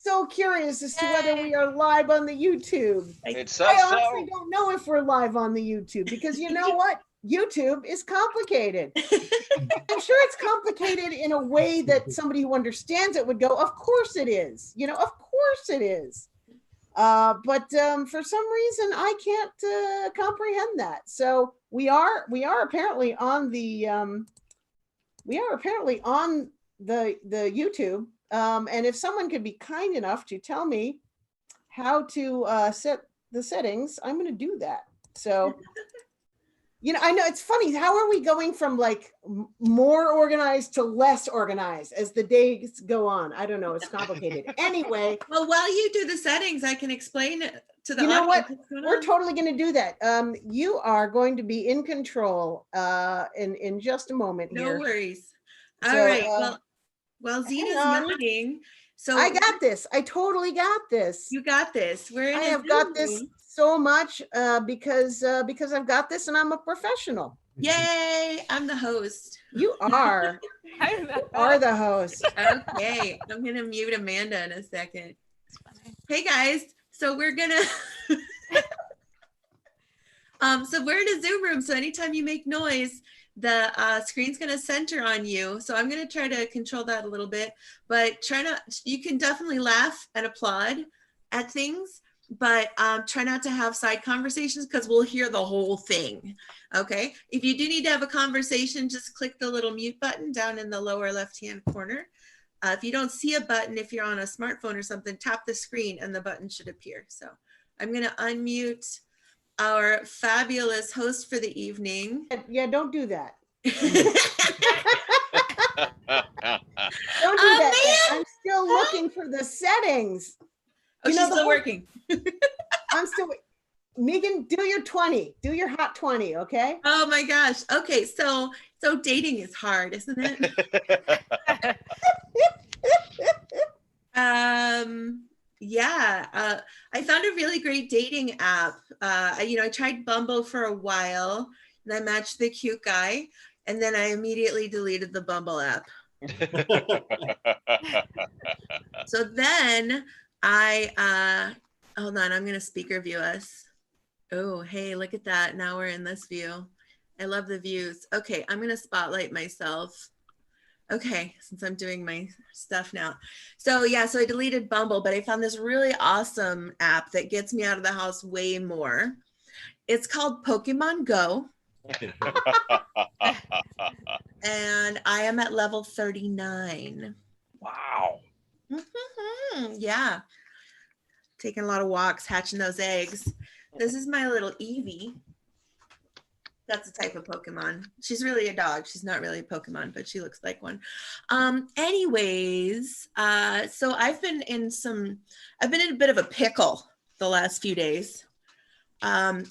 so curious as to whether we are live on the YouTube. It says I so. honestly don't know if we're live on the YouTube because you know what? YouTube is complicated. I'm sure it's complicated in a way that somebody who understands it would go, of course it is. You know, of course it is. But for some reason, I can't comprehend that. So we are apparently on the YouTube. And if someone could be kind enough to tell me how to set the settings, I'm going to do that. So, you know, I know it's funny. How are we going from like more organized to less organized as the days go on? I don't know. It's complicated. Anyway. Well, while you do the settings, I can explain it to the audience. You know what? We're on. totally going to do that. You are going to be in control in just a moment here. No worries. All right. Well, Zena's nodding. So I got this. I totally got this. You got this. I have got this so much because I've got this and I'm a professional. Yay! I'm the host. You are. You are the host. Okay, I'm gonna mute Amanda in a second. Hey guys, so we're gonna. So we're in a Zoom room. So anytime you make noise, the screen's going to center on you. So I'm going to try to control that a little bit, but you can definitely laugh and applaud at things, but try not to have side conversations because we'll hear the whole thing. Okay. If you do need to have a conversation, just click the little mute button down in the lower left-hand corner. If you don't see a button, if you're on a smartphone or something, tap the screen and the button should appear. So I'm going to unmute our fabulous host for the evening. Yeah, don't do that. Don't do that. I'm still looking for the settings. Oh, she's still working. I'm still, Meegan, do your 20. Do your hot 20, okay? Oh my gosh. Okay, so dating is hard, isn't it? Yeah, I found a really great dating app. I tried Bumble for a while and I matched the cute guy and then I immediately deleted the Bumble app. So then hold on, I'm going to speaker view us. Oh, hey, look at that. Now we're in this view. I love the views. Okay, I'm going to spotlight myself. Okay, since I'm doing my stuff now. So yeah, so I deleted Bumble, but I found this really awesome app that gets me out of the house way more. It's called Pokemon Go. And I am at level 39. Wow. Yeah. Taking a lot of walks, hatching those eggs. This is my little Eevee. That's a type of Pokemon. She's really a dog. She's not really a Pokemon, but she looks like one. Anyways, so I've been in a bit of a pickle the last few days. A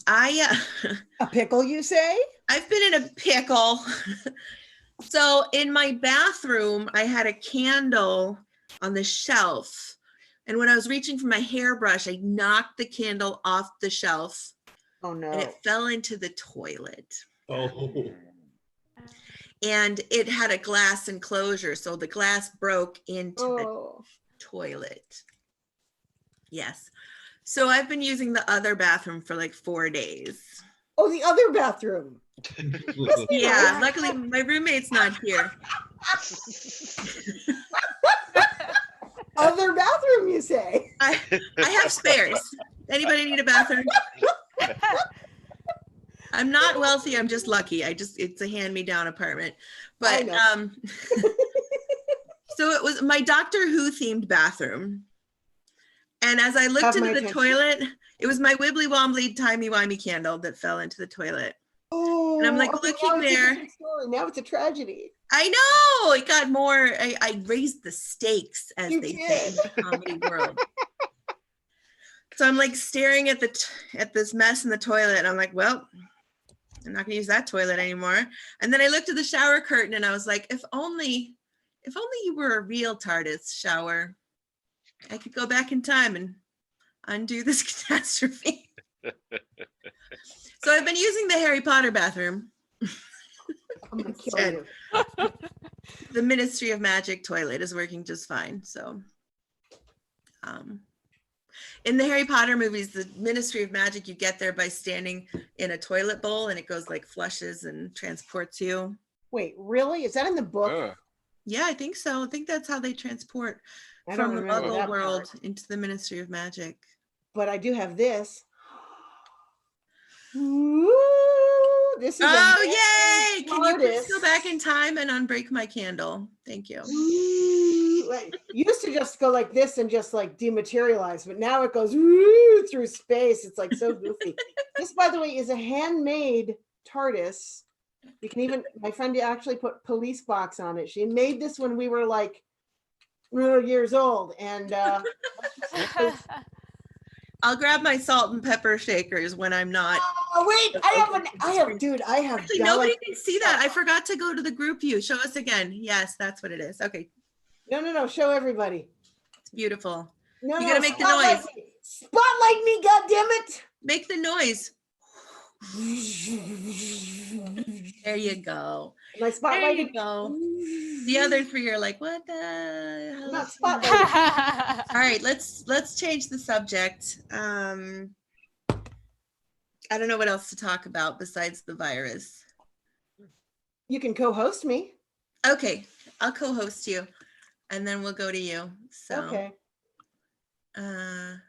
pickle, you say? I've been in a pickle. So in my bathroom, I had a candle on the shelf. And when I was reaching for my hairbrush, I knocked the candle off the shelf. Oh no. And it fell into the toilet. Oh. And it had a glass enclosure. So the glass broke into the toilet. Yes. So I've been using the other bathroom for like 4 days. Oh, the other bathroom. Yeah, luckily my roommate's not here. Other bathroom, you say? I have spares. Anybody need a bathroom? I'm not wealthy, I'm just lucky. It's a hand-me-down apartment. But so it was my Doctor Who themed bathroom. And as I looked into the toilet, it was my wibbly wobbly timey-wimey candle that fell into the toilet. Oh, and I'm like looking there. Now it's a tragedy. I know. It got more. I raised the stakes, as they say in the comedy world. So I'm like staring at this mess in the toilet, and I'm like, well, I'm not gonna use that toilet anymore. And then I looked at the shower curtain, and I was like, if only you were a real TARDIS shower, I could go back in time and undo this catastrophe. So I've been using the Harry Potter bathroom. I'm gonna kill you. The Ministry of Magic toilet is working just fine. So In the Harry Potter movies, the Ministry of Magic, you get there by standing in a toilet bowl and it goes like flushes and transports you. Wait, really? Is that in the book? Yeah, I think so. I think that's how they transport I don't from the remember Muggle that world part. into the Ministry of Magic. But I do have this. Ooh, this is yay! Can you please TARDIS. go back in time and unbreak my candle? Thank you. Ooh, like, used to just go like this and just like dematerialize, but now it goes ooh, through space. It's like so goofy. This, by the way, is a handmade TARDIS. You can even, my friend actually put police box on it. She made this when we were like years old, and I'll grab my salt and pepper shakers when I'm not. Oh wait, I have Actually, nobody can see that. I forgot to go to the group view. Show us again. Yes, that's what it is. Okay. No, show everybody. It's beautiful. No, you gotta make the noise. Spotlight me, goddammit. Make the noise. There you go. My spotlight. There you go. The other three are like, what the hell? Not spotlight. All right, let's change the subject. I don't know what else to talk about besides the virus. You can co-host me. Okay, I'll co-host you, and then we'll go to you. So okay. There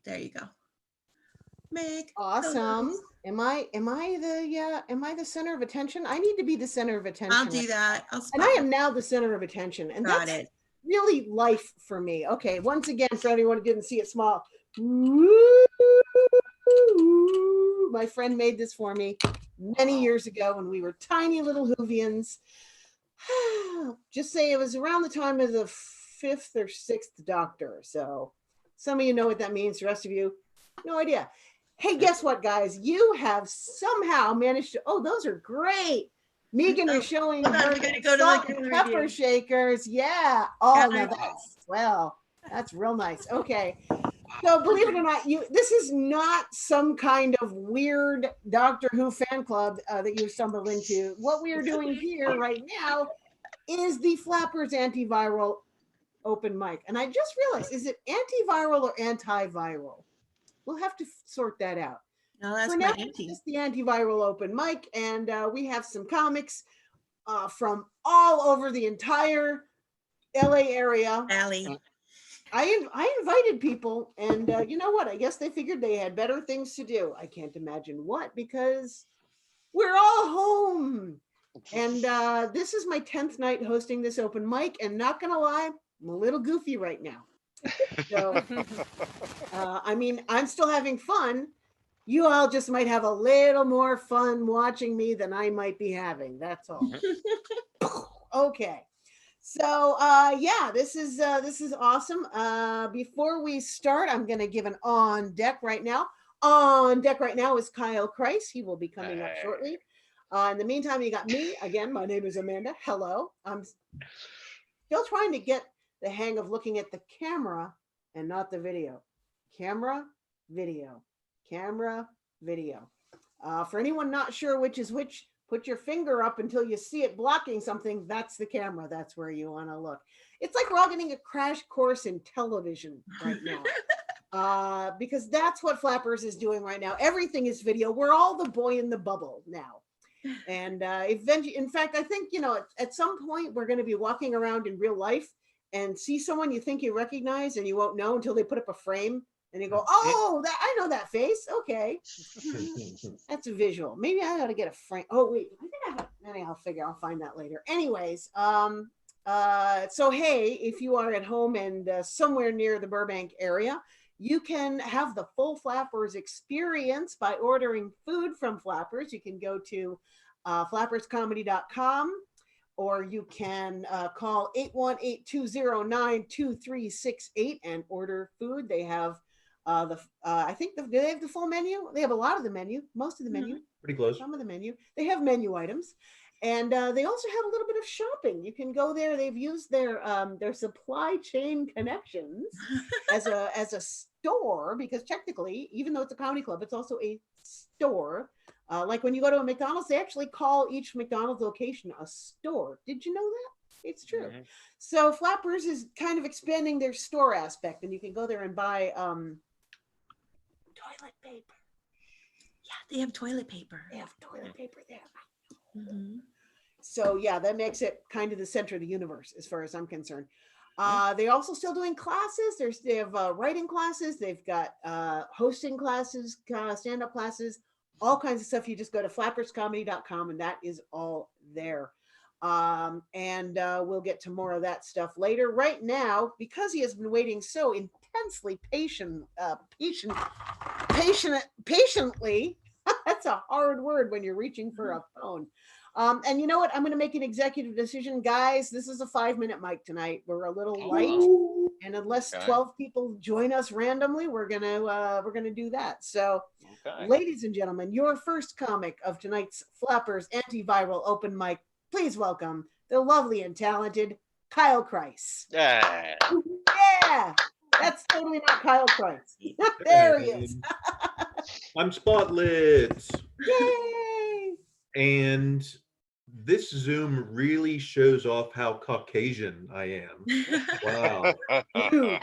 you go. Make awesome. Am I the center of attention? I need to be the center of attention. I'll do that. And I am now the center of attention. And Got that's it. really life for me. Okay, once again, for anyone who didn't see it small. My friend made this for me many years ago when we were tiny little Whovians. Just say it was around the time of the 5th or 6th Doctor. So some of you know what that means. The rest of you, no idea. Hey, guess what, guys? You have somehow managed to, oh, those are great. Meegan is showing her salt and pepper shakers. Yeah. Oh, no, that's real nice. Okay. So believe it or not, this is not some kind of weird Doctor Who fan club that you stumbled into. What we are doing here right now is the Flappers AntiViral open mic. And I just realized, is it AntiViral or antiviral? We'll have to sort that out. No, that's for now, it's the AntiViral open mic, and we have some comics from all over the entire LA area. I invited people, and you know what? I guess they figured they had better things to do. I can't imagine what, because we're all home. And this is my 10th night hosting this open mic, and not gonna lie, I'm a little goofy right now. So, I mean, I'm still having fun. You all just might have a little more fun watching me than I might be having. That's all. Okay. So, yeah, this is awesome. Before we start, I'm going to give an on deck right now. On deck right now is Kyle Chrise. He will be coming up shortly. In the meantime, you got me. Again, my name is Amanda. Hello. I'm still trying to get the hang of looking at the camera and not the video. Camera, video. Camera, video. For anyone not sure which is which, put your finger up until you see it blocking something. That's the camera. That's where you want to look. It's like we're all getting a crash course in television right now. Because that's what Flappers is doing right now. Everything is video. We're all the boy in the bubble now. And eventually, in fact, I think, you know, at some point we're going to be walking around in real life and see someone you think you recognize and you won't know until they put up a frame and you go, oh, I know that face. Okay. That's a visual. Maybe I ought to get a frame. Oh, wait, I'll find that later. Anyways, so hey, if you are at home and somewhere near the Burbank area, you can have the full Flappers experience by ordering food from Flappers. You can go to flapperscomedy.com, or you can call 818-209-2368 and order food. They have I think do they have the full menu? They have a lot of the menu, most of the menu. Pretty close. Some of the menu. They have menu items. And they also have a little bit of shopping. You can go there. They've used their supply chain connections as a store, because technically, even though it's a comedy club, it's also a store. Like when you go to a McDonald's, they actually call each McDonald's location a store. Did you know that? It's true. Mhm. So Flappers is kind of expanding their store aspect, and you can go there and buy toilet paper. Yeah, they have toilet paper. They have toilet paper there. Mhm. So yeah, that makes it kind of the center of the universe as far as I'm concerned. They also still doing classes. They have writing classes. They've got hosting classes, stand-up classes, all kinds of stuff. You just go to flapperscomedy.com and that is all there. And we'll get to more of that stuff later. Right now, because he has been waiting so intensely patiently. That's a hard word when you're reaching for a phone. And you know what? I'm going to make an executive decision, guys. This is a 5-minute mic tonight. We're a little light, and unless Okay. 12 people join us randomly, we're gonna do that. So, Okay. ladies and gentlemen, your first comic of tonight's Flappers Antiviral Open Mic. Please welcome the lovely and talented Kyle Chrise. Yeah. Yeah, that's totally not Kyle Chrise. There he is. I'm Spotlit. Yay! And this Zoom really shows off how Caucasian I am. Wow. Dude,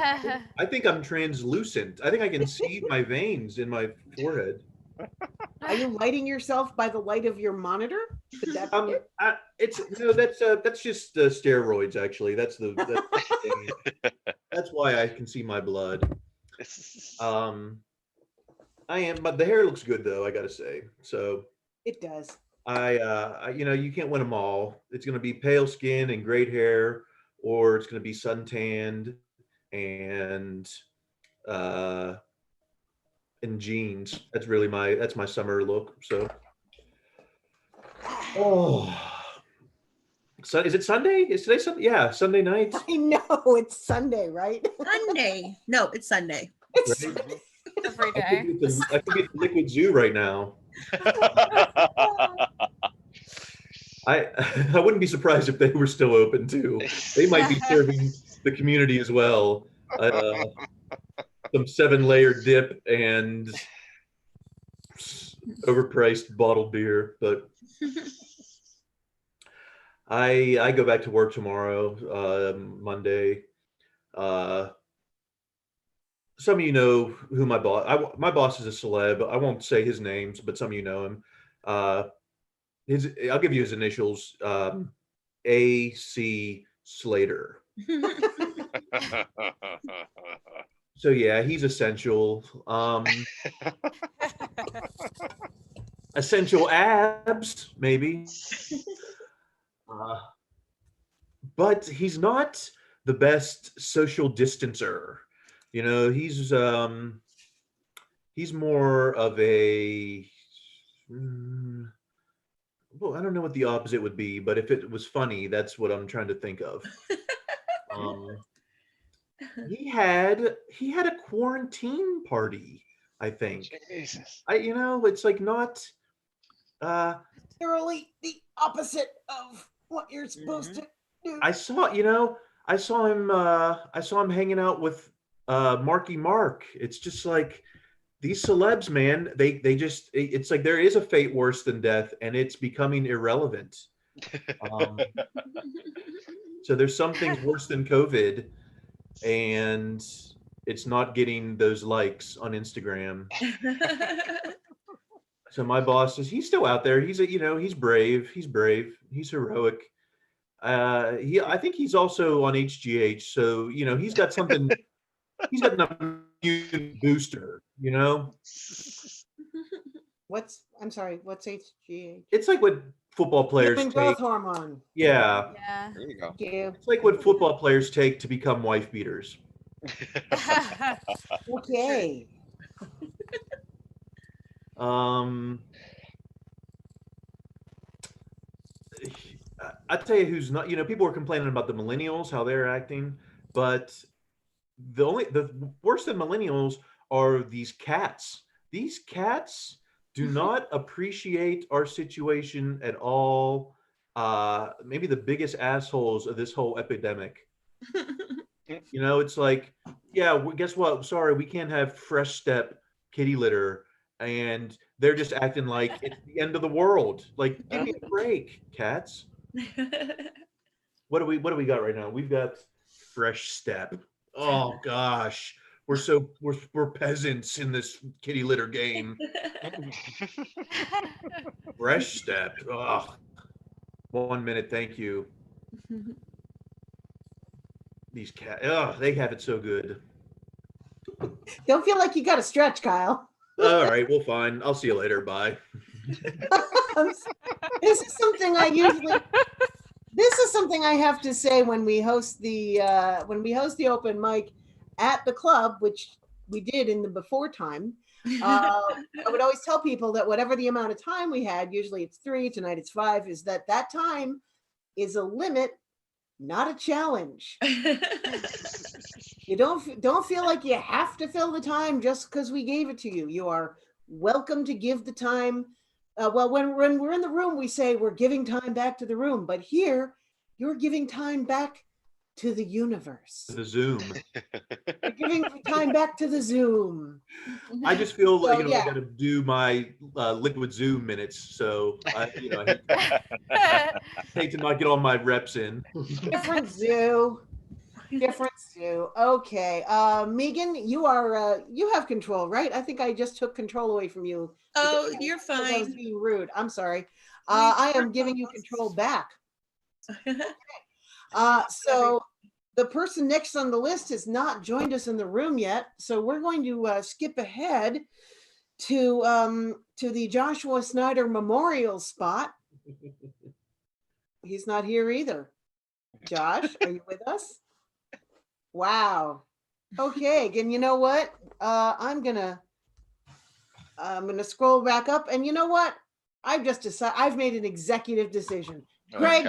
I think I'm translucent. I think I can see my veins in my forehead. are you lighting yourself by the light of your monitor? Could that be it? That's just steroids. Actually, that's the thing. That's why I can see my blood. I am, but the hair looks good though. I gotta say. So It does. you can't win them all. It's gonna be pale skin and great hair, or it's gonna be suntanned and uh and jeans. That's my summer look. So so is it Sunday? Is today Sunday? Yeah, Sunday night. I know it's Sunday, right? Sunday. No, it's Sunday. It's Right? Sunday. Every I day. could be at the Liquid Zoo right now. I wouldn't be surprised if they were still open too. They might be serving the community as well. Some 7-layer dip and overpriced bottled beer, but I go back to work tomorrow, Monday. Some of you know who my boss is a celeb. I won't say his names, but some of you know him. I'll give you his initials. A.C. Slater. So yeah, he's essential. Essential abs, maybe. But he's not the best social distancer. You know, he's more of a well, I don't know what the opposite would be, but if it was funny, that's what I'm trying to think of. He had a quarantine party, I think. Jesus. It's like not Literally the opposite of what you're supposed to do. I saw him hanging out with Marky Mark. It's just like these celebs, man, it's like there is a fate worse than death, and it's becoming irrelevant. So there's some things worse than COVID, and it's not getting those likes on Instagram. So my boss he's still out there. He's brave. He's heroic. I think he's also on HGH. So he's got something. He's got an immune booster. I'm sorry, what's HGH? It's like what football players Human take. growth hormone. Yeah. Yeah. There you go. Thank you. It's like what football players take to become wife beaters. Okay. I tell you who's not. People are complaining about the millennials, how they're acting, but the worse than millennials are these cats. These cats do not appreciate our situation at all. Maybe the biggest assholes of this whole epidemic. It's like, yeah, guess what? Sorry, we can't have Fresh Step kitty litter, and they're just acting like it's the end of the world. Like, give me a break, cats. What do we got right now? We've got Fresh Step. Oh gosh. We're peasants in this kitty litter game. Fresh Step. Oh, 1 minute, thank you. These cats, oh, they have it so good. Don't feel like you got to stretch, Kyle. All right, well, fine. I'll see you later. Bye. This is something I usually. This is something I have to say when we host the open mic at the club, which we did in the before time. I would always tell people that whatever the amount of time we had, usually it's 3, tonight it's 5, is that time is a limit, not a challenge. You don't feel like you have to fill the time just because we gave it to you. You are welcome to give the time. Well, when we're in the room, we say we're giving time back to the room, but here you're giving time back to the universe. The Zoom. You're giving time back to the Zoom. I just feel like, So, yeah. I got to do my liquid Zoom minutes. So I hate to not get all my reps in. Different zoo. Okay. Meegan, you have control, right? I think I just took control away from you. Oh, you're I was fine. being rude. I'm sorry. I am giving you control back. So the person next on the list has not joined us in the room yet. So we're going to skip ahead to the Joshua Snyder Memorial spot. He's not here either. Josh, are you with us? Wow. Okay, and you know what? I'm gonna scroll back up, and you know what? I've made an executive decision. Greg,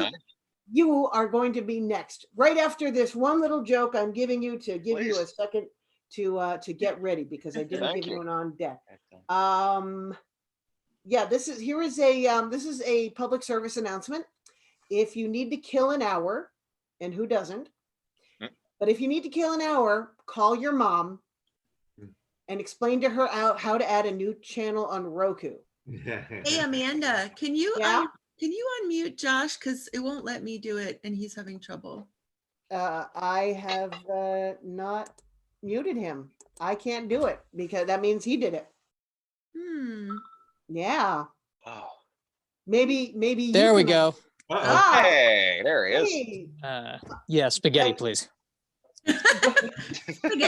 you are going to be next. Right after this one little joke I'm giving you to give you a second to get ready, because I didn't give you an on deck. Yeah, this is a public service announcement. If you need to kill an hour, and who doesn't? But if you need to kill an hour, call your mom and explain to her how to add a new channel on Roku. Hey, Amanda, can you unmute Josh? Because it won't let me do it and he's having trouble. I have not muted him. I can't do it because that means he did it. Yeah. Oh. Maybe. There we go. Ah, hey, there he is. Hey. Yeah, spaghetti, please.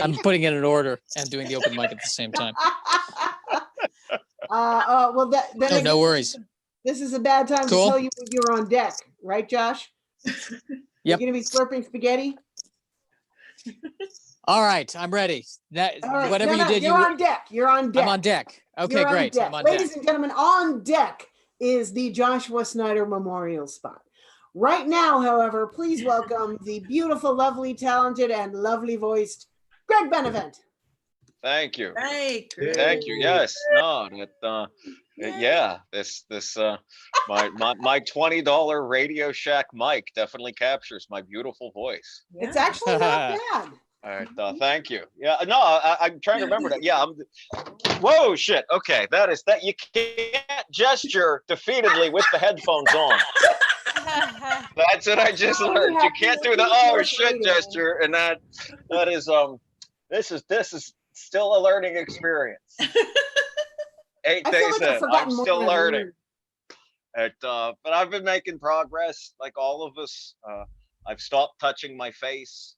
I'm putting it in order and doing the open mic at the same time. Well, No worries. This is a bad time Cool. to tell you when you're on deck, right, Josh? Yep. You're gonna be slurping spaghetti. All right, I'm ready. Whatever you did, you're on deck. You're on deck. I'm on deck. Okay, You're on great. deck. I'm on Ladies deck. and gentlemen, on deck is the Joshua Snyder Memorial spot. Right now, however, please welcome the beautiful, lovely, talented, and lovely voiced Greg Benevant. Thank you. Right. Thank you. Yes. No. Yeah. This my $20 Radio Shack mic definitely captures my beautiful voice. It's actually not bad. All right. Thank you. Yeah. No. I'm trying to remember that. Yeah. Whoa. Shit. Okay. That you can't gesture defeatedly with the headphones on. That's what I just learned. You can't do the oh shit gesture, and that is this is still a learning experience. 8 days in, I'm still learning. But I've been making progress, like all of us. I've stopped touching my face,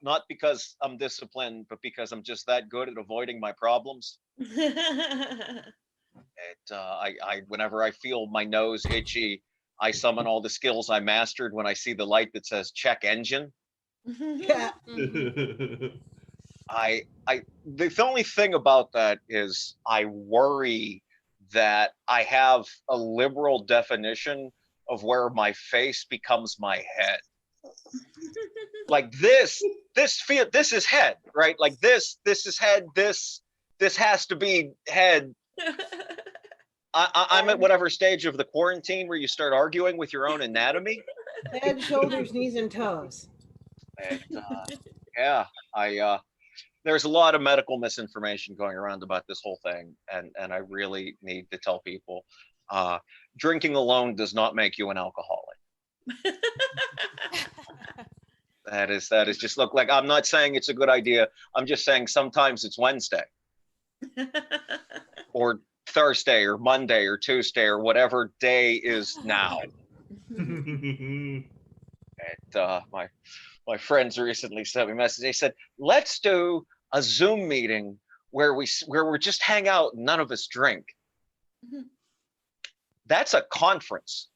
not because I'm disciplined, but because I'm just that good at avoiding my problems. Whenever I feel my nose itchy, I summon all the skills I mastered when I see the light that says check engine. Yeah. The only thing about that is I worry that I have a liberal definition of where my face becomes my head. Like this is head, right? Like this is head, this has to be head. I'm at whatever stage of the quarantine where you start arguing with your own anatomy. Head, shoulders, knees, and toes. And, yeah, there's a lot of medical misinformation going around about this whole thing, and I really need to tell people, drinking alone does not make you an alcoholic. That is just look like, I'm not saying it's a good idea. I'm just saying sometimes it's Wednesday or Thursday or Monday or Tuesday or whatever day is now. And my friends recently sent me a message. They said, let's do a Zoom meeting where we just hang out and none of us drink. That's a conference.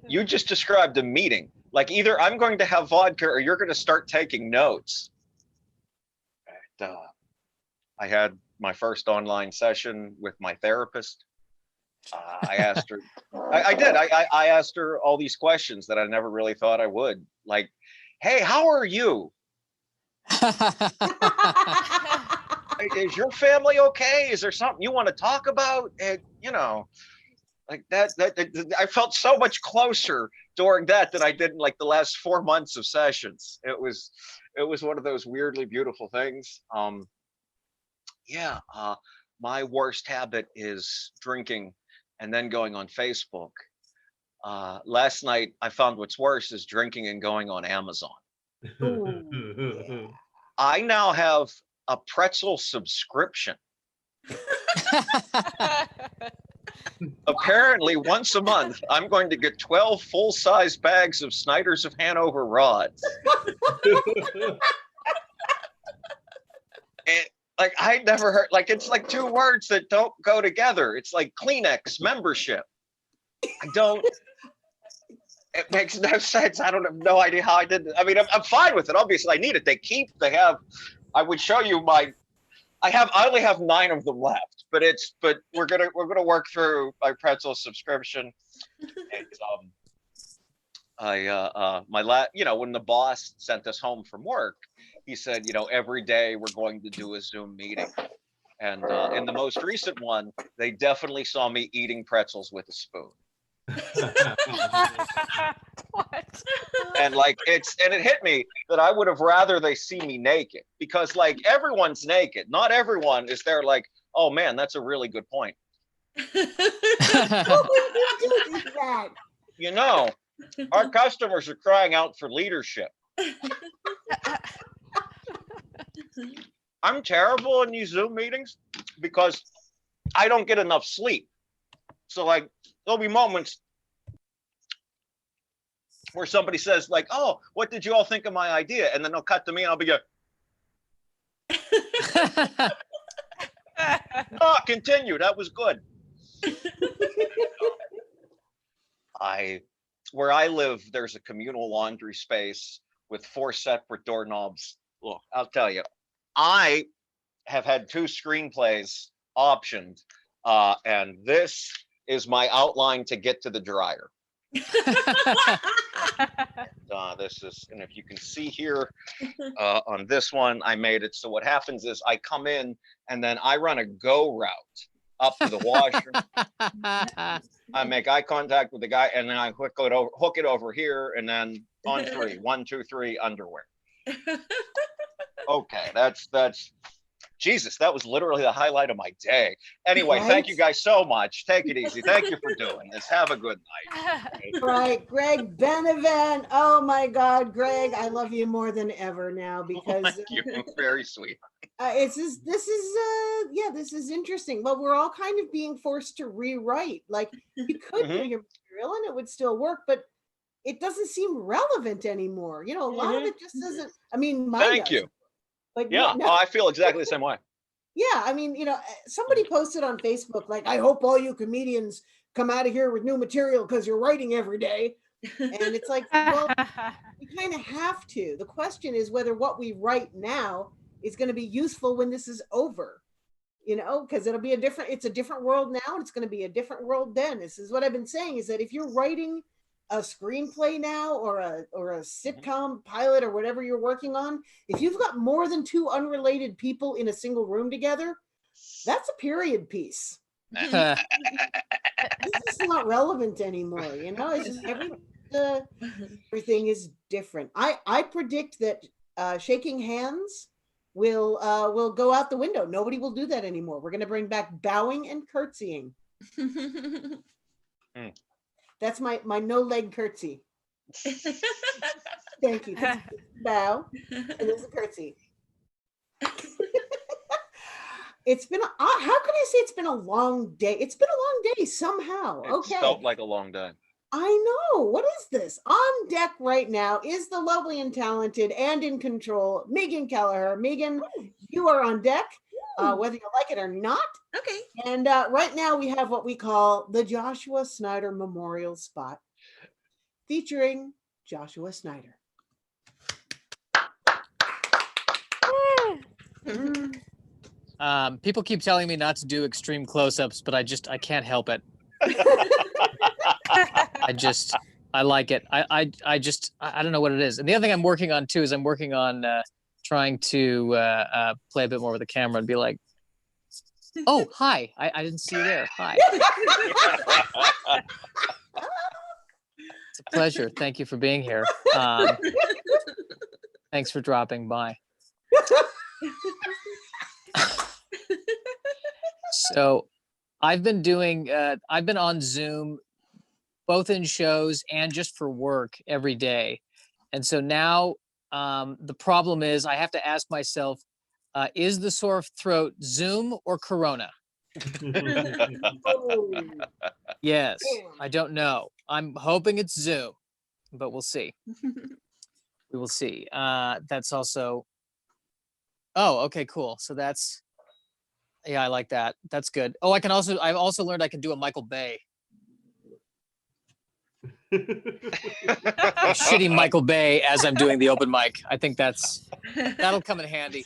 You just described a meeting. Like either I'm going to have vodka or you're going to start taking notes. And, I had my first online session with my therapist. I asked her, I did. I asked her all these questions that I never really thought I would. Like, hey, how are you? Is your family okay? Is there something you want to talk about? And, you know, like that I felt so much closer during that than I did in like the last 4 months of sessions. It was one of those weirdly beautiful things. My worst habit is drinking and then going on Facebook. Last night I found what's worse is drinking and going on Amazon. Ooh, yeah. I now have a pretzel subscription. Apparently once a month I'm going to get 12 full-size bags of Snyder's of Hanover rods. And like I never heard, like it's like two words that don't go together. It's like Kleenex membership. It makes no sense. I don't have no idea how I did it. I mean, I'm fine with it. Obviously I need it. I would show you I only have 9 of them left, but we're gonna work through my pretzel subscription. And, when the boss sent us home from work, he said, every day we're going to do a Zoom meeting. And in the most recent one, they definitely saw me eating pretzels with a spoon. What? And it hit me that I would have rather they see me naked, because like everyone's naked. Not everyone is there like, oh man, that's a really good point. What would you do with that? Our customers are crying out for leadership. I'm terrible in these Zoom meetings because I don't get enough sleep. So like there'll be moments where somebody says like, oh, what did you all think of my idea? And then they'll cut to me and I'll be like, no, continue. That was good. Where I live, there's a communal laundry space with 4 separate doorknobs. Look, I'll tell you, I have had 2 screenplays optioned, and this is my outline to get to the dryer. And if you can see here on this one, I made it so what happens is I come in and then I run a go route up to the washer. I make eye contact with the guy and then I hook it over here, and then on 3, 1, 2, 3, underwear. Okay, that's Jesus, that was literally the highlight of my day. Anyway, Right? Thank you guys so much. Take it easy. Thank you for doing this. Have a good night. Right, Greg Benevant. Oh my God, Greg, I love you more than ever now because Thank you. Very sweet. this is interesting. Well, we're all kind of being forced to rewrite. Like you could do your material and it would still work, but it doesn't seem relevant anymore. A lot of it just doesn't. I mean, mine Thank does. you. But Yeah, no, I feel exactly the same way. yeah, I mean, somebody posted on Facebook, like, I hope all you comedians come out of here with new material because you're writing every day. And it's like, well, we kind of have to. The question is whether what we write now is going to be useful when this is over, because it's a different world now and it's going to be a different world then. This is what I've been saying, is that if you're writing a screenplay now or a sitcom pilot or whatever you're working on, if you've got more than 2 unrelated people in a single room together, that's a period piece. This is not relevant anymore. It's just everything is different. I predict that shaking hands will go out the window. Nobody will do that anymore. We're going to bring back bowing and curtsying. That's my no leg curtsy. Thank you. Bow. And there's a curtsy. It's been, how can I say it's been a long day? It's been a long day somehow. It felt like a long day. I know. What is this? On deck right now is the lovely and talented and in control, Meegan Kelleher. Meegan, you are on deck, whether you like it or not. Okay. And right now we have what we call the Joshua Snyder Memorial Spot, featuring Joshua Snyder. People keep telling me not to do extreme close-ups, but I can't help it. I like it. I don't know what it is. And the other thing I'm working on too is I'm working on trying to play a bit more with the camera and be like, oh, hi, I didn't see you there. Hi. It's a pleasure. Thank you for being here. Thanks for dropping by. So I've been on Zoom, both in shows and just for work every day. And so now the problem is I have to ask myself, is the sore throat Zoom or Corona? Yes, I don't know. I'm hoping it's Zoom, but we'll see. We will see. That's also, oh, okay, cool. So that's, yeah, I like that. That's good. Oh, I've also learned I can do a Michael Bay. A shitty Michael Bay as I'm doing the open mic. I think that'll come in handy.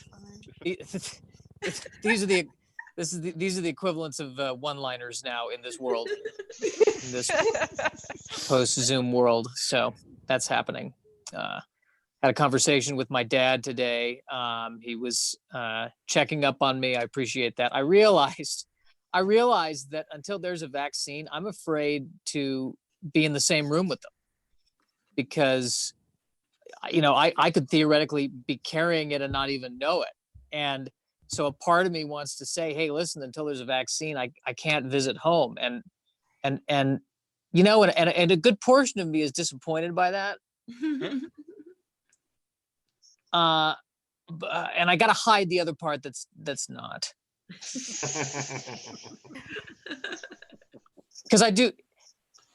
These are the equivalents of one-liners now in this world, in this post-Zoom world. So that's happening. Had a conversation with my dad today. He was checking up on me. I appreciate that. I realized that until there's a vaccine, I'm afraid to be in the same room with them because, I could theoretically be carrying it and not even know it. And so a part of me wants to say, hey, listen, until there's a vaccine, I can't visit home. And a good portion of me is disappointed by that. And I got to hide the other part that's not. Because I do,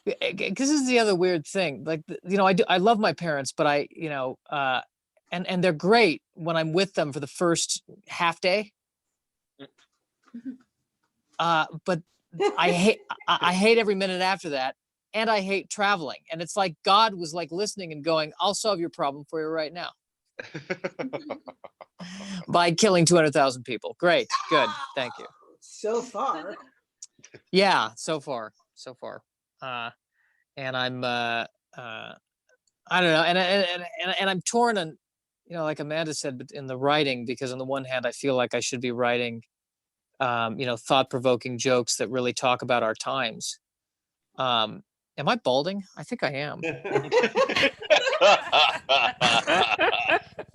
because this is the other weird thing. Like, I love my parents, but and they're great when I'm with them for the first half day. But I hate every minute after that. And I hate traveling. And it's like God was like listening and going, I'll solve your problem for you right now. By killing 200,000 people. Great. Good. Thank you. So far. Yeah, so far. And I'm I don't know, and I'm torn on, like Amanda said, but in the writing, because on the one hand I feel like I should be writing thought-provoking jokes that really talk about our times. Am I balding? I think I am.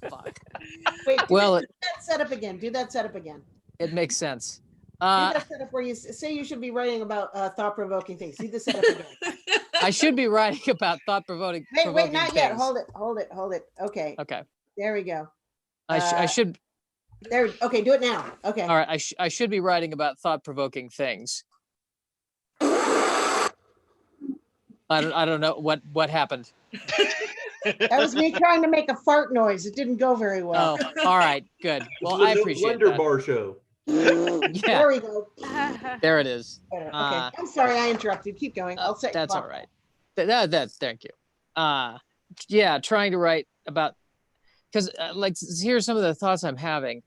Fuck. Wait, well, do that setup again. Do that setup again. It makes sense. Do that setup where you say you should be writing about thought-provoking things. Do the setup again. I should be writing about thought-provoking. Wait, not yet. things. Hold it. Okay. Okay. There we go. I should. There. Okay, do it now. Okay. All right. I should be writing about thought-provoking things. I don't know what happened. That was me trying to make a fart noise. It didn't go very well. Oh, all right, good. Well, I appreciate Wonder that. Bar show. Yeah, There we go. there it is. Okay. I'm sorry I interrupted. Keep going. I'll say That's all right. Thank you. Yeah, trying to write about, because here's some of the thoughts I'm having.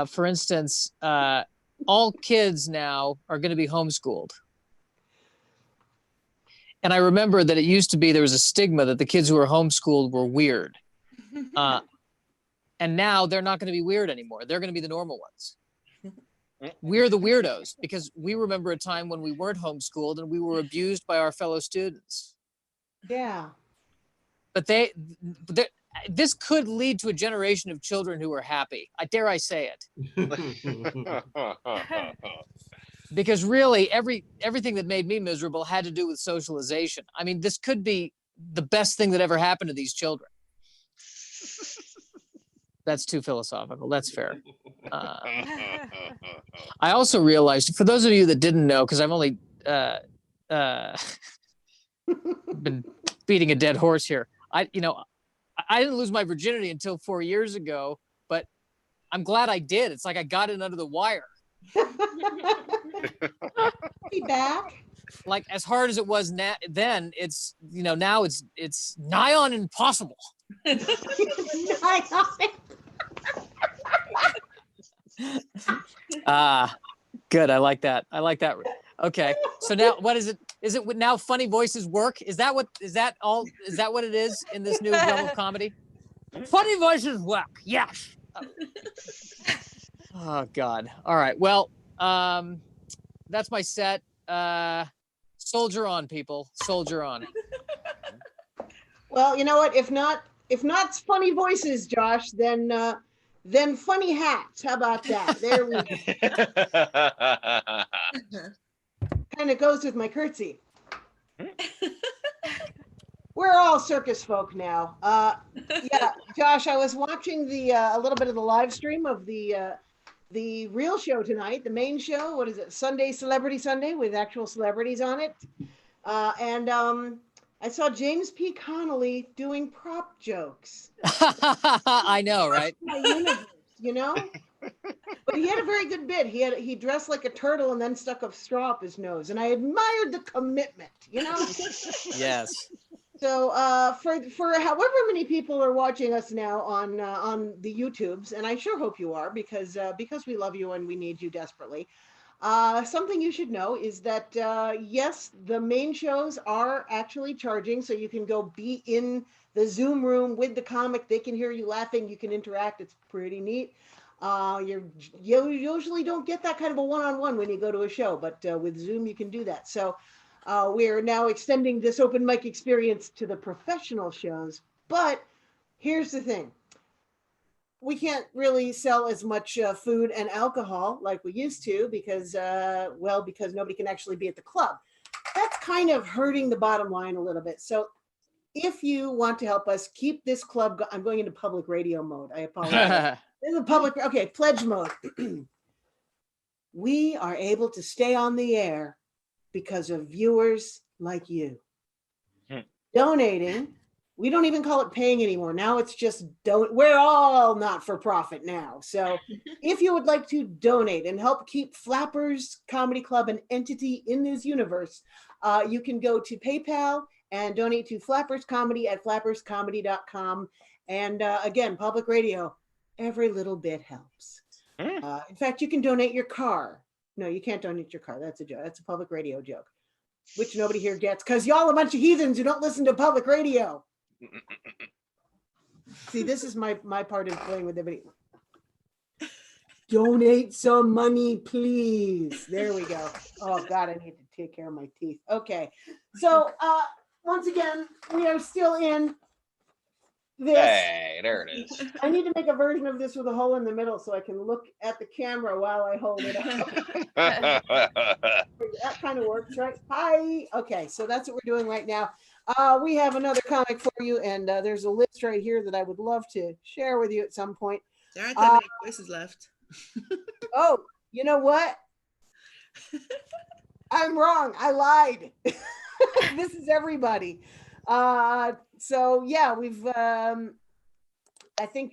For instance, all kids now are going to be homeschooled. And I remember that it used to be there was a stigma that the kids who were homeschooled were weird. And now they're not going to be weird anymore. They're going to be the normal ones. We're the weirdos because we remember a time when we weren't homeschooled and we were abused by our fellow students. Yeah. But this could lead to a generation of children who are happy. Dare I say it? Because really everything that made me miserable had to do with socialization. I mean, this could be the best thing that ever happened to these children. That's too philosophical. That's fair. I also realized, for those of you that didn't know, because I've only been beating a dead horse here. I didn't lose my virginity until 4 years ago, but I'm glad I did. It's like I got it under the wire. Be back. Like, as hard as it was then, it's, now it's nigh on impossible. Good. I like that. Okay. So now, what is it? Is it now funny voices work? Is that what it is in this new realm of comedy? Funny voices work. Yes. Oh God. All right. Well, that's my set. Soldier on, people. Soldier on. Well, you know what? If not funny voices, Josh, then funny hats. How about that? There we go. Kind of goes with my curtsy. We're all circus folk now. Yeah, Josh, I was watching a little bit of the live stream of the real show tonight, the main show. What is it? Sunday, Celebrity Sunday, with actual celebrities on it. And I saw James P. Connolly doing prop jokes. I know, right? My universe, But he had a very good bit. He dressed like a turtle and then stuck a straw up his nose, and I admired the commitment. Yes. So for however many people are watching us now on the YouTubes, and I sure hope you are, because we love you and we need you desperately. Something you should know is that yes, the main shows are actually charging, so you can go be in the Zoom room with the comic. They can hear you laughing. You can interact. It's pretty neat. You usually don't get that kind of a one-on-one when you go to a show, but with Zoom you can do that. So we're now extending this open mic experience to the professional shows. But here's the thing. We can't really sell as much food and alcohol like we used to because nobody can actually be at the club. That's kind of hurting the bottom line a little bit. So if you want to help us keep this club, I'm going into public radio mode. I apologize. This is a pledge mode. We are able to stay on the air because of viewers like you. Donating. We don't even call it paying anymore. Now it's just we're all not for profit now. So if you would like to donate and help keep Flappers Comedy Club an entity in this universe, you can go to PayPal and donate to Flappers Comedy at flapperscomedy.com. And again, public radio, every little bit helps. In fact, you can donate your car. No, you can't donate your car. That's a joke. That's a public radio joke, which nobody here gets because y'all a bunch of heathens who don't listen to public radio. See, this is my part of playing with the video. Donate some money, please. There we go. Oh God, I need to take care of my teeth. Okay, so once again, we are still in this. Hey, there it is. I need to make a version of this with a hole in the middle so I can look at the camera while I hold it up. That kind of works, right? Hi. Okay, so that's what we're doing right now. We have another comic for you, and there's a list right here that I would love to share with you at some point. There aren't that many voices left. Oh, you know what? I'm wrong. I lied. This is everybody. So yeah, we've I think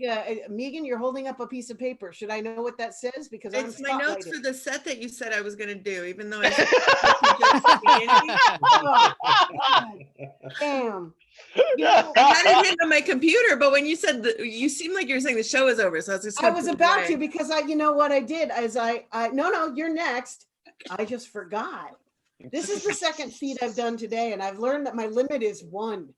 Meegan, you're holding up a piece of paper. Should I know what that says? Because it's my notes for the set that you said I was going to do, even though I damn. I had it hit on my computer, but when you said you seemed like you were saying the show is over, so I was about to, because you know what I did is I no, you're next. I just forgot. This is the second feed I've done today, and I've learned that my limit is 1.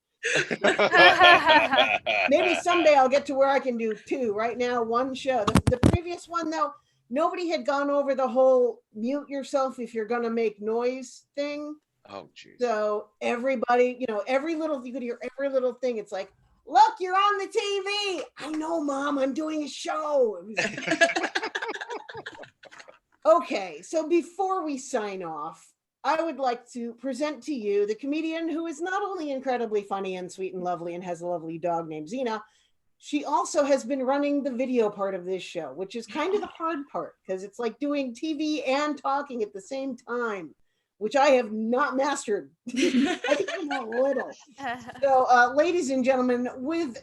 Maybe someday I'll get to where I can do 2. Right now, 1 show. The previous one, though, nobody had gone over the whole mute yourself if you're going to make noise thing. Oh, geez. So everybody, you could hear every little thing. It's like, look, you're on the TV. I know, Mom, I'm doing a show. Okay, so before we sign off, I would like to present to you the comedian who is not only incredibly funny and sweet and lovely and has a lovely dog named Xena, she also has been running the video part of this show, which is kind of the hard part because it's like doing TV and talking at the same time, which I have not mastered. Even a little. So, ladies and gentlemen, with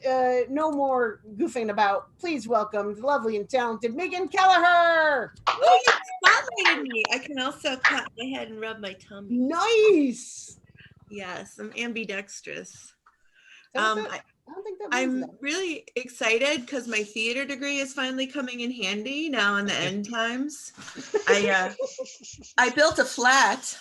no more goofing about, please welcome the lovely and talented Meegan Kelleher. Oh, you spotlighted me. I can also clap my head and rub my tummy. Nice. Yes, I'm ambidextrous. I don't think that means I'm that. really excited because my theater degree is finally coming in handy now in the end times. I built a flat.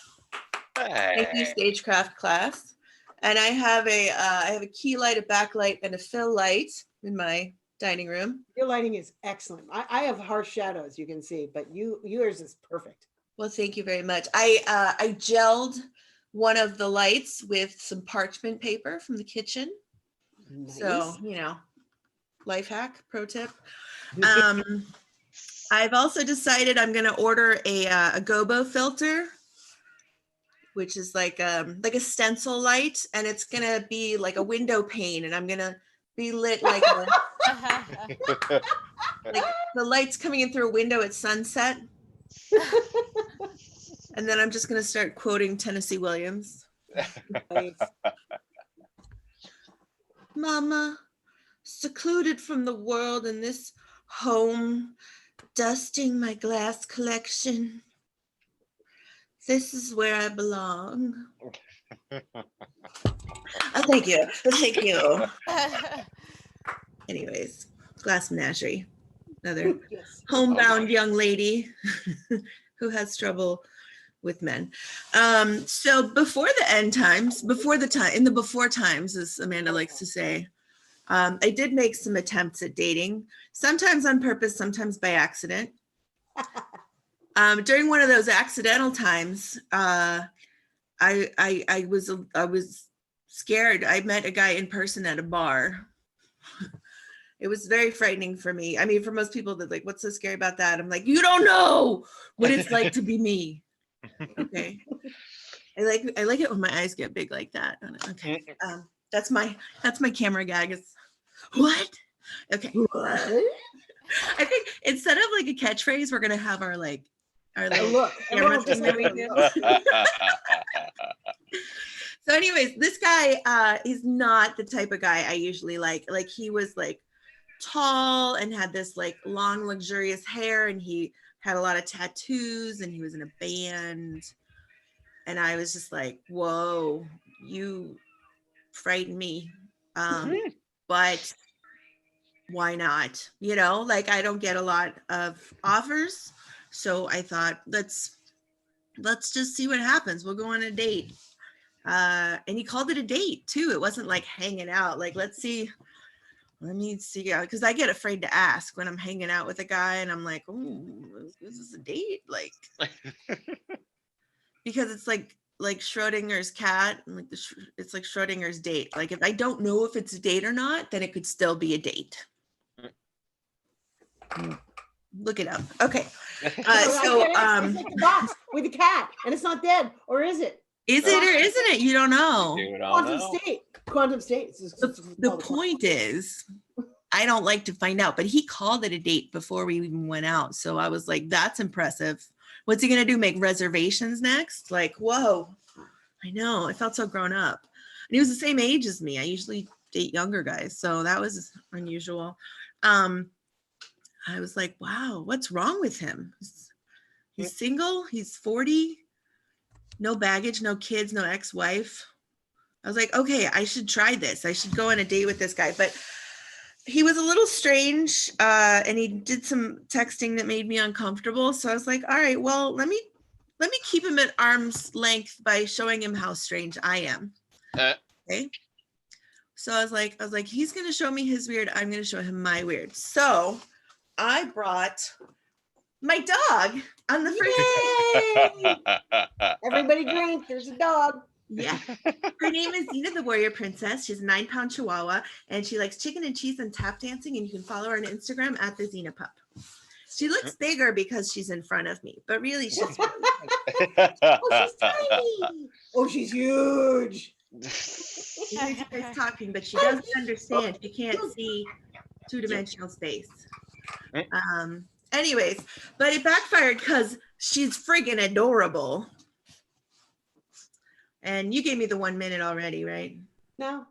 I do stagecraft class, and I have a key light, a backlight, and a fill light in my dining room. Your lighting is excellent. I have harsh shadows, you can see, but yours is perfect. Well, thank you very much. I gelled one of the lights with some parchment paper from the kitchen. Nice. So, life hack, pro tip. I've also decided I'm going to order a gobo filter, which is like a stencil light, and it's going to be like a window pane, and I'm going to be lit like like the lights coming in through a window at sunset. And then I'm just going to start quoting Tennessee Williams. Nice. Mama, secluded from the world in this home, dusting my glass collection. This is where I belong. Oh, thank you. Thank you. Anyways, Glass Menagerie, another homebound young lady who has trouble with men. So before the end times, in the before times, as Amanda likes to say, I did make some attempts at dating, sometimes on purpose, sometimes by accident. During one of those accidental times, I was scared. I met a guy in person at a bar. It was very frightening for me. I mean, for most people, they're like, what's so scary about that? I'm like, you don't know what it's like to be me. Okay. I like it when my eyes get big like that. Okay. That's my camera gag. Is what? Okay. I think instead of like a catchphrase, we're gonna have our look. camera thing that we do. So anyways, this guy is not the type of guy I usually like. Like he was like tall and had this like long luxurious hair, and he had a lot of tattoos, and he was in a band. And I was just like, whoa, you frighten me. But why not? Like I don't get a lot of offers. So I thought, let's just see what happens. We'll go on a date. And he called it a date too. It wasn't like hanging out. Like, let me see. Because I get afraid to ask when I'm hanging out with a guy and I'm like, oh, is this a date? Like, because it's like Schrodinger's cat, and like it's like Schrodinger's date. Like if I don't know if it's a date or not, then it could still be a date. Look it up. Okay. It's like the box with a cat, and it's not dead, or is it? Is it or isn't it? You don't know. Quantum state. The point is, I don't like to find out, but he called it a date before we even went out. So I was like, that's impressive. What's he going to do? Make reservations next? Like, whoa, I know. I felt so grown up. And he was the same age as me. I usually date younger guys. So that was unusual. I was like, wow, what's wrong with him? He's single. He's 40. No baggage, no kids, no ex-wife. I was like, okay, I should try this. I should go on a date with this guy. But he was a little strange, and he did some texting that made me uncomfortable. So I was like, all right, well, let me keep him at arm's length by showing him how strange I am. Okay. So I was like, he's gonna show me his weird. I'm gonna show him my weird. So I brought my dog on the first date. Everybody drink. There's a dog. Yeah. Her name is Xena the Warrior Princess. She's a 9-pound Chihuahua, and she likes chicken and cheese and tap dancing, and you can follow her on Instagram at the Xena Pup. She looks bigger because she's in front of me, but really she's really Oh, she's tiny. Oh, she's huge. She hears you guys talking, but she doesn't understand. She can't see two-dimensional space. Anyways, but it backfired because she's friggin' adorable. And you gave me the 1 minute already, right? No.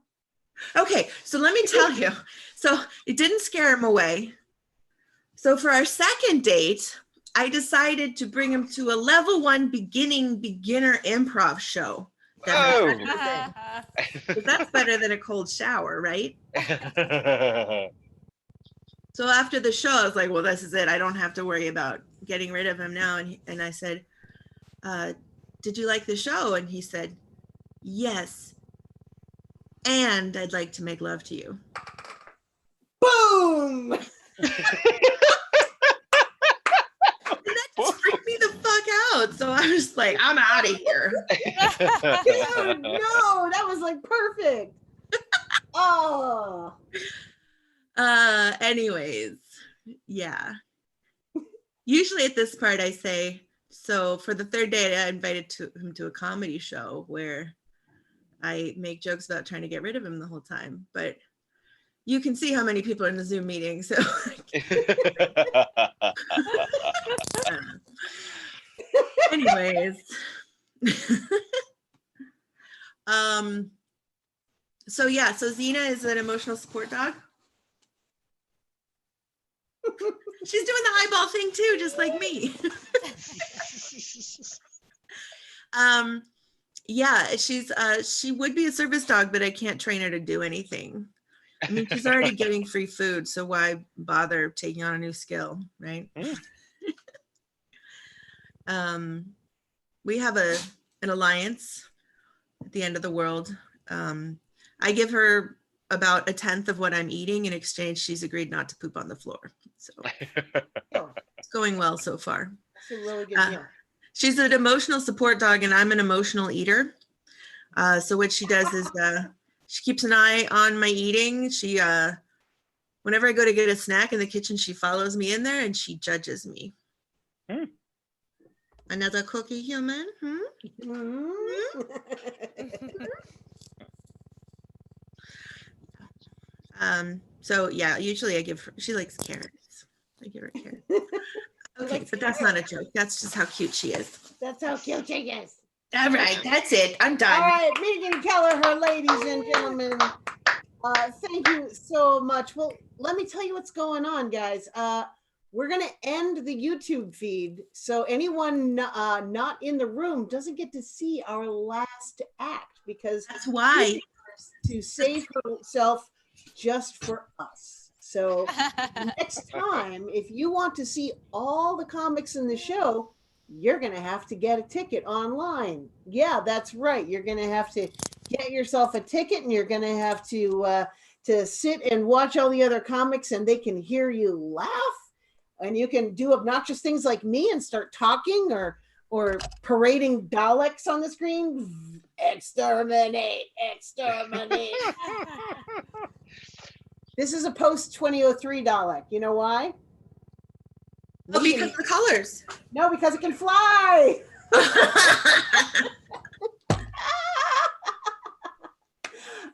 Okay, so let me tell you. So it didn't scare him away. So for our second date, I decided to bring him to a level 1 beginner improv show. Oh. That's better than a cold shower, right? So after the show, I was like, well, this is it. I don't have to worry about getting rid of him now. And I said, did you like the show? And he said, yes. And I'd like to make love to you. Boom. And that just freaked me the fuck out. So I was like, I'm out of here. Dude, no, that was like perfect. Oh. Anyways, yeah. Usually at this part I say, so for the third date, I invited him to a comedy show where I make jokes about trying to get rid of him the whole time. But you can see how many people are in the Zoom meeting. So anyways. So yeah, so Xena is an emotional support dog. She's doing the eyeball thing too, just like me. Yeah, she would be a service dog, but I can't train her to do anything. I mean, she's already getting free food, so why bother taking on a new skill, right? We have an alliance at the end of the world. I give her about 1/10 of what I'm eating. In exchange, she's agreed not to poop on the floor. So it's going well so far. That's a really good deal. She's an emotional support dog and I'm an emotional eater. So what she does is she keeps an eye on my eating. She, whenever I go to get a snack in the kitchen, she follows me in there and she judges me. Another cookie, human? So yeah, usually I give her, she likes carrots. I give her carrots. Okay, but that's not a joke. That's just how cute she is. That's how cute she is. All right, that's it. I'm done. All right, Meegan Kelleher, ladies and gentlemen. Thank you so much. Well, let me tell you what's going on, guys. We're going to end the YouTube feed. So anyone not in the room doesn't get to see our last act because that's why. To save herself just for us. So next time, if you want to see all the comics in the show, you're going to have to get a ticket online. Yeah, that's right. You're going to have to get yourself a ticket and you're going to have to sit and watch all the other comics and they can hear you laugh and you can do obnoxious things like me and start talking or parading Daleks on the screen. Exterminate, exterminate. This is a post-2003 Dalek. You know why? Oh, because of the colors. No, because it can fly.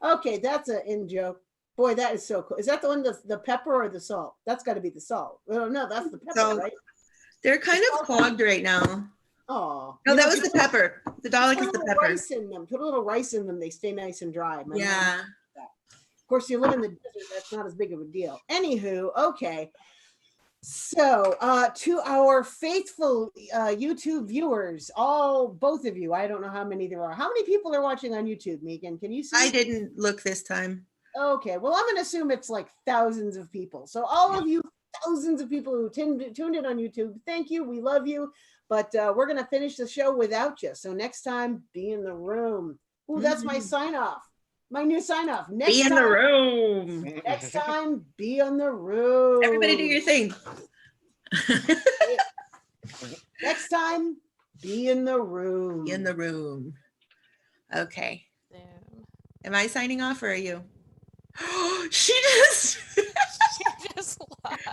Okay, that's an in joke. Boy, that is so cool. Is that the one, the pepper or the salt? That's got to be the salt. Oh, no, that's the pepper, so, right? They're kind of clogged right now. Oh. No, that was the pepper. The Dalek is the pepper. Rice in them. Put a little rice in them. They stay nice and dry. Yeah. Of course, you live in the desert. That's not as big of a deal. Anywho, okay. So to our faithful YouTube viewers, both of you, I don't know how many there are. How many people are watching on YouTube, Meegan? Can you see? I didn't look this time. Okay, well, I'm going to assume it's like thousands of people. So all of you thousands of people who tuned in on YouTube, thank you. We love you. But we're going to finish the show without you. So next time, be in the room. Ooh, that's my sign off. My new sign off. Be in the room. Next time, be in the room. Everybody do your thing. Next time, be in the room. In the room. Okay. Am I signing off or are you? She just She just laughed.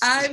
I'm